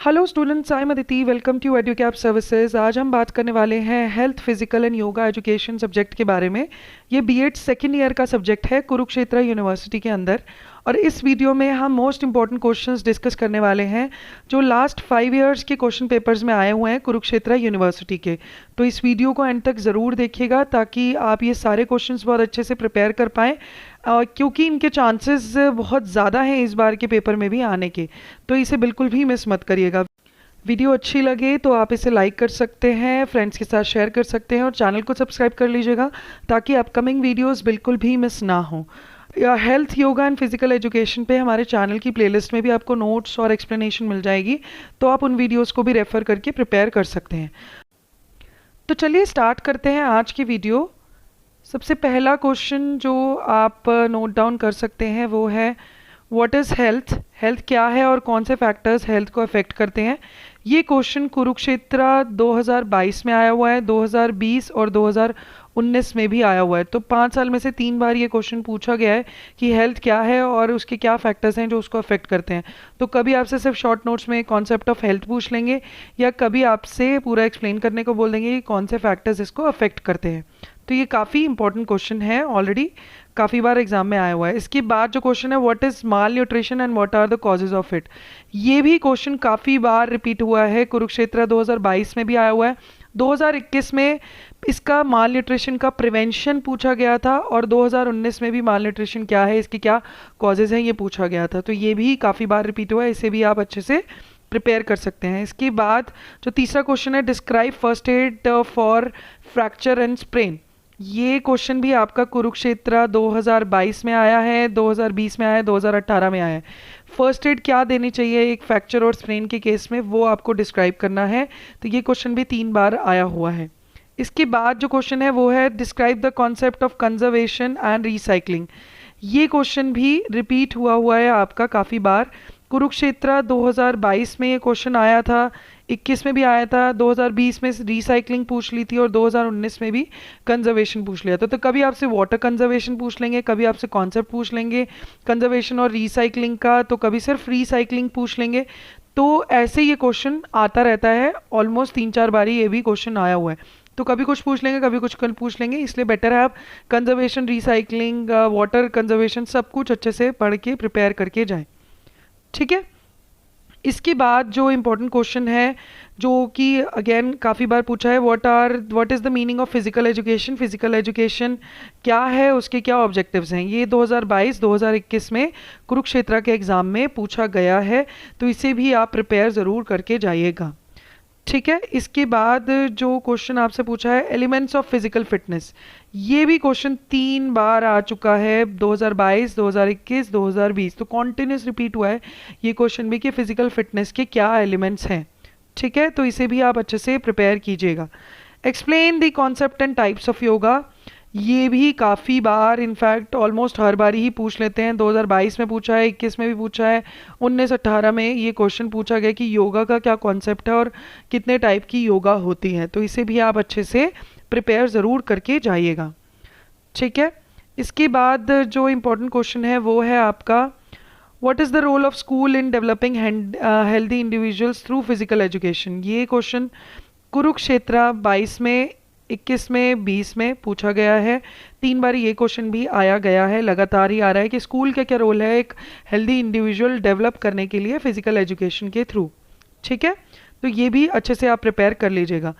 Hello students, I am Aditi. Welcome to Educap services. आज हम बात करने वाले हैं health, physical and yoga education subject के बारे में। ये बीएड सेकेंड ईयर का सब्जेक्ट है कुरुक्षेत्र यूनिवर्सिटी के अंदर। और इस वीडियो में हम मोस्ट इंपॉर्टेंट क्वेश्चंस डिस्कस करने वाले हैं जो लास्ट 5 इयर्स के क्वेश्चन पेपर्स में आए हुए हैं कुरुक्षेत्र यूनिवर्सिटी के। तो इस वीडियो को एंड तक ज़रूर देखिएगा ताकि आप ये सारे क्वेश्चंस बहुत अच्छे से प्रिपेयर कर पाएँ, क्योंकि इनके चांसेस बहुत ज़्यादा हैं इस बार के पेपर में भी आने के। तो इसे बिल्कुल भी मिस मत करिएगा। वीडियो अच्छी लगे तो आप इसे लाइक कर सकते हैं, फ्रेंड्स के साथ शेयर कर सकते हैं और चैनल को सब्सक्राइब कर लीजिएगा ताकि अपकमिंग वीडियोस बिल्कुल भी मिस ना हो। या health, yoga and physical education पे हमारे चैनल की प्लेलिस्ट में भी आपको नोट्स और एक्सप्लेनेशन मिल जाएगी, तो आप उन वीडियोस को भी रेफ़र करके प्रिपेयर कर सकते हैं। तो चलिए स्टार्ट करते हैं आज की वीडियो। सबसे पहला क्वेश्चन जो आप नोट डाउन कर सकते हैं वो है व्हाट इज़ हेल्थ। हेल्थ क्या है और कौन से फैक्टर्स हेल्थ को अफेक्ट करते हैं। ये क्वेश्चन कुरुक्षेत्र 2022 में आया हुआ है, 2020 और 2019 में भी आया हुआ है। तो 5 साल में से 3 बार ये क्वेश्चन पूछा गया है कि हेल्थ क्या है और उसके क्या फैक्टर्स हैं जो उसको अफेक्ट करते हैं। तो कभी आपसे सिर्फ शॉर्ट नोट्स में कॉन्सेप्ट ऑफ हेल्थ पूछ लेंगे या कभी आपसे पूरा एक्सप्लेन करने को बोल देंगे कि कौन से फैक्टर्स इसको अफेक्ट करते हैं। तो ये काफ़ी इंपॉर्टेंट क्वेश्चन है, ऑलरेडी काफ़ी बार एग्जाम में आया हुआ है। इसके बाद जो क्वेश्चन है what is malnutrition and what are the causes of it. ये भी क्वेश्चन काफ़ी बार रिपीट हुआ है, कुरुक्षेत्र 2022 में भी आया हुआ है, 2021 में इसका माल न्यूट्रिशन का प्रिवेंशन पूछा गया था और 2019 में भी माल न्यूट्रिशन क्या है, इसकी क्या कॉजेज हैं, ये पूछा गया था। तो ये भी काफ़ी बार रिपीट हुआ है, इसे भी आप अच्छे से प्रिपेयर कर सकते हैं। इसके बाद जो तीसरा क्वेश्चन है describe first aid for fracture and sprain. ये क्वेश्चन भी आपका कुरुक्षेत्र 2022 में आया है, 2020 में आया है, 2018 में आया है। फर्स्ट एड क्या देनी चाहिए एक फ्रैक्चर और स्प्रेन के केस में, वो आपको डिस्क्राइब करना है। तो ये क्वेश्चन भी 3 बार आया हुआ है। इसके बाद जो क्वेश्चन है वो है describe the concept of conservation and recycling. ये क्वेश्चन भी रिपीट हुआ है आपका काफ़ी बार। कुरुक्षेत्र 2022 में ये क्वेश्चन आया था, 21 में भी आया था, 2020 में रिसाइकलिंग पूछ ली थी और 2019 में भी कंजर्वेशन पूछ लिया था। तो कभी आपसे वाटर कंजर्वेशन पूछ लेंगे, कभी आपसे कॉन्सेप्ट पूछ लेंगे कंजर्वेशन और रिसाइकलिंग का, तो कभी सिर्फ रिसाइकलिंग पूछ लेंगे। तो ऐसे ये क्वेश्चन आता रहता है, ऑलमोस्ट 3-4 बारी ये भी क्वेश्चन आया हुआ है। तो कभी कुछ पूछ लेंगे, कभी कुछ पूछ लेंगे, इसलिए बेटर है आप कंजर्वेशन, रिसाइकलिंग, वाटर कंजर्वेशन सब कुछ अच्छे से पढ़ के प्रिपेयर करके जाएं। ठीक है। इसके बाद जो इम्पोर्टेंट क्वेश्चन है जो कि अगेन काफ़ी बार पूछा है what is the meaning of physical education. Physical education क्या है, उसके क्या ऑब्जेक्टिव्स हैं, ये 2022-2021 में कुरुक्षेत्र के एग्ज़ाम में पूछा गया है। तो इसे भी आप प्रिपेयर ज़रूर करके जाइएगा। ठीक है। इसके बाद जो क्वेश्चन आपसे पूछा है एलिमेंट्स ऑफ फिजिकल फिटनेस, ये भी क्वेश्चन 3 बार आ चुका है, 2022, 2021, 2020। तो कॉन्टिन्यूस रिपीट हुआ है ये क्वेश्चन भी कि फिजिकल फिटनेस के क्या एलिमेंट्स हैं। ठीक है। तो इसे भी आप अच्छे से प्रिपेयर कीजिएगा। Explain the concept and types of yoga, ये भी काफ़ी बार, इनफैक्ट ऑलमोस्ट हर बार ही पूछ लेते हैं। 2022 में पूछा है, 21 में भी पूछा है, 19-18 में ये क्वेश्चन पूछा गया कि योगा का क्या कॉन्सेप्ट है और कितने टाइप की योगा होती है। तो इसे भी आप अच्छे से प्रिपेयर ज़रूर करके जाइएगा। ठीक है। इसके बाद जो इम्पोर्टेंट क्वेश्चन है वो है आपका what is the role of school in developing healthy individuals through physical education. ये क्वेश्चन कुरुक्षेत्र 22 में, 21 में, 20 में पूछा गया है। 3 बार ये क्वेश्चन भी आया गया है, लगातार ही आ रहा है कि स्कूल का क्या रोल है एक हेल्दी इंडिविजुअल डेवलप करने के लिए फिजिकल एजुकेशन के थ्रू। ठीक है। तो ये भी अच्छे से आप प्रिपेयर कर लीजिएगा।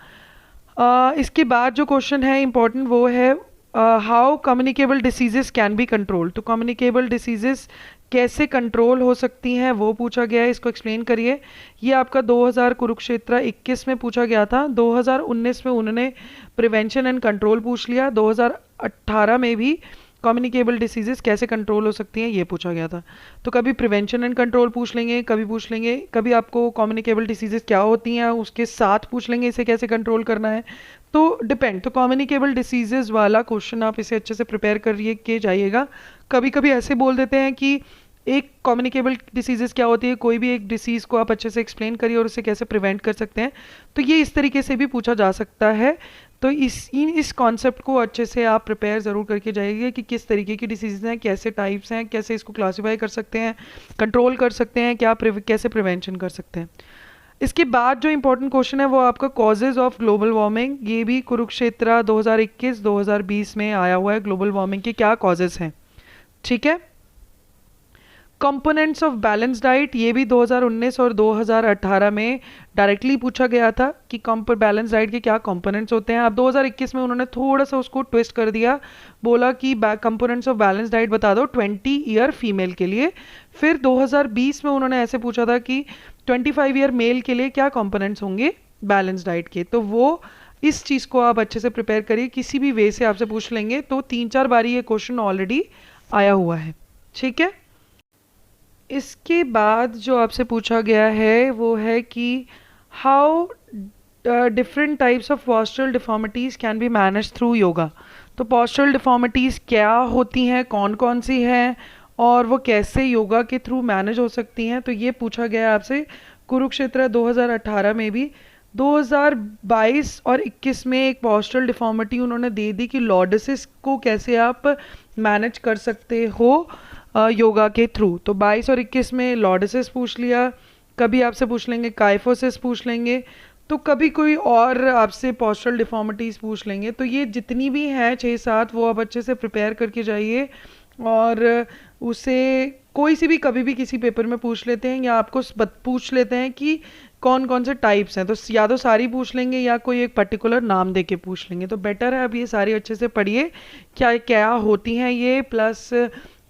इसके बाद जो क्वेश्चन है इम्पॉर्टेंट वो है how communicable diseases can be control. तो कम्युनिकेबल डिसीजेस कैसे कंट्रोल हो सकती हैं वो पूछा गया है, इसको एक्सप्लेन करिए। ये आपका 2000 कुरुक्षेत्र 21 में पूछा गया था, 2019 में उन्होंने प्रिवेंशन एंड कंट्रोल पूछ लिया, 2018 में भी कम्युनिकेबल डिसीजेस कैसे कंट्रोल हो सकती हैं ये पूछा गया था। तो कभी प्रिवेंशन एंड कंट्रोल पूछ लेंगे, कभी आपको कम्युनिकेबल डिसीजेस क्या होती हैं उसके साथ पूछ लेंगे इसे कैसे कंट्रोल करना है। तो डिपेंड, तो कम्युनिकेबल डिसीजेस वाला क्वेश्चन आप इसे अच्छे से प्रिपेयर करिए के जाइएगा। कभी कभी ऐसे बोल देते हैं कि एक कम्युनिकेबल डिसीजेस क्या होती है, कोई भी एक डिसीज़ को आप अच्छे से एक्सप्लेन करिए और उसे कैसे प्रिवेंट कर सकते हैं। तो ये इस तरीके से भी पूछा जा सकता है। तो इस कॉन्सेप्ट को अच्छे से आप प्रिपेयर ज़रूर करके जाइए कि किस तरीके की डिसीज़ हैं, कैसे टाइप्स हैं, कैसे इसको क्लासीफाई कर सकते हैं, कंट्रोल कर सकते हैं, कैसे प्रिवेंशन कर सकते हैं। इसके बाद जो इम्पोर्टेंट क्वेश्चन है वो आपका कॉजेज ऑफ ग्लोबल वार्मिंग, ये भी कुरुक्षेत्र 2021-2020 में आया हुआ है। ग्लोबल वार्मिंग के क्या कॉजेज हैं, ठीक है। कंपोनेंट्स ऑफ बैलेंस डाइट, ये भी 2019 और 2018 में डायरेक्टली पूछा गया था कि बैलेंस डाइट के क्या कंपोनेंट्स होते हैं। अब 2021 में उन्होंने थोड़ा सा उसको ट्विस्ट कर दिया, बोला कि कंपोनेंट्स ऑफ बैलेंस डाइट बता दो 20 ईयर फीमेल के लिए। फिर 2020 में उन्होंने ऐसे पूछा था कि 25 ईयर मेल के लिए क्या कंपोनेंट्स होंगे बैलेंस डाइट के। तो वो इस चीज़ को आप अच्छे से प्रिपेयर करिए, किसी भी वे से आपसे पूछ लेंगे तो 3-4 बारी ये क्वेश्चन ऑलरेडी आया हुआ है, ठीक है। इसके बाद जो आपसे पूछा गया है वो है कि how different types of postural deformities can be manage through yoga. तो पोस्चरल डिफॉर्मिटीज़ क्या होती हैं, कौन कौन सी हैं, और वो कैसे योगा के थ्रू मैनेज हो सकती हैं, तो ये पूछा गया है आपसे कुरुक्षेत्र 2018 में भी। 2022 और 21 में एक पोस्चरल डिफॉर्मिटी उन्होंने दे दी कि लॉर्डिसिस को कैसे आप मैनेज कर सकते हो योगा के थ्रू। तो 22 और 21 में लॉर्डिसिस पूछ लिया, कभी आपसे पूछ लेंगे काइफोसिस पूछ लेंगे, तो कभी कोई और आपसे पोस्चरल डिफॉर्मिटीज़ पूछ लेंगे। तो ये जितनी भी हैं 6-7 वो आप अच्छे से प्रिपेयर करके जाइए, और उसे कोई सी भी कभी भी किसी पेपर में पूछ लेते हैं या आपको पूछ लेते हैं कि कौन कौन से टाइप्स हैं, तो या तो सारी पूछ लेंगे या कोई एक पर्टिकुलर नाम दे के पूछ लेंगे। तो बेटर है अब ये सारी अच्छे से पढ़िए क्या क्या होती हैं ये, प्लस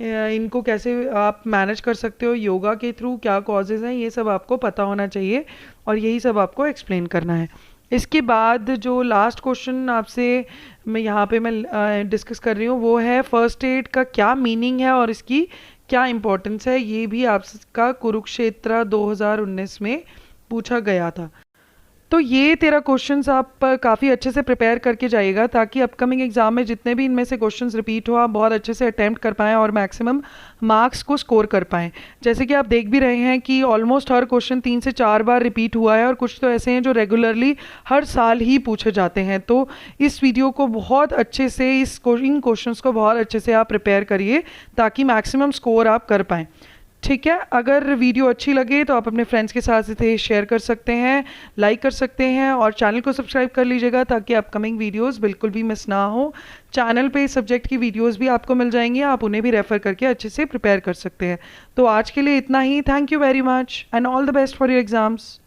इनको कैसे आप मैनेज कर सकते हो योगा के थ्रू, क्या कॉजेज़ हैं, ये सब आपको पता होना चाहिए और यही सब आपको एक्सप्लेन करना है। इसके बाद जो लास्ट क्वेश्चन आपसे मैं यहाँ पे मैं डिस्कस कर रही हूँ वो है फर्स्ट एड का क्या मीनिंग है और इसकी क्या इम्पोर्टेंस है। ये भी आपका कुरुक्षेत्र 2019 में पूछा गया था। तो ये तेरा क्वेश्चंस आप काफ़ी अच्छे से प्रिपेयर करके जाइएगा ताकि अपकमिंग एग्जाम में जितने भी इनमें से क्वेश्चंस रिपीट हो आप बहुत अच्छे से अटैम्प्ट कर पाएँ और मैक्सिमम मार्क्स को स्कोर कर पाएँ। जैसे कि आप देख भी रहे हैं कि ऑलमोस्ट हर क्वेश्चन 3 से 4 बार रिपीट हुआ है और कुछ तो ऐसे हैं जो रेगुलरली हर साल ही पूछे जाते हैं। तो इस वीडियो को बहुत अच्छे से इन क्वेश्चंस को बहुत अच्छे से आप प्रिपेयर करिए ताकि मैक्सिमम स्कोर आप कर पाएँ, ठीक है। अगर वीडियो अच्छी लगे तो आप अपने फ्रेंड्स के साथ इसे शेयर कर सकते हैं, लाइक कर सकते हैं और चैनल को सब्सक्राइब कर लीजिएगा ताकि अपकमिंग वीडियोस बिल्कुल भी मिस ना हो। चैनल पे इस सब्जेक्ट की वीडियोस भी आपको मिल जाएंगी, आप उन्हें भी रेफ़र करके अच्छे से प्रिपेयर कर सकते हैं। तो आज के लिए इतना ही। Thank you very much and all the best for your exams.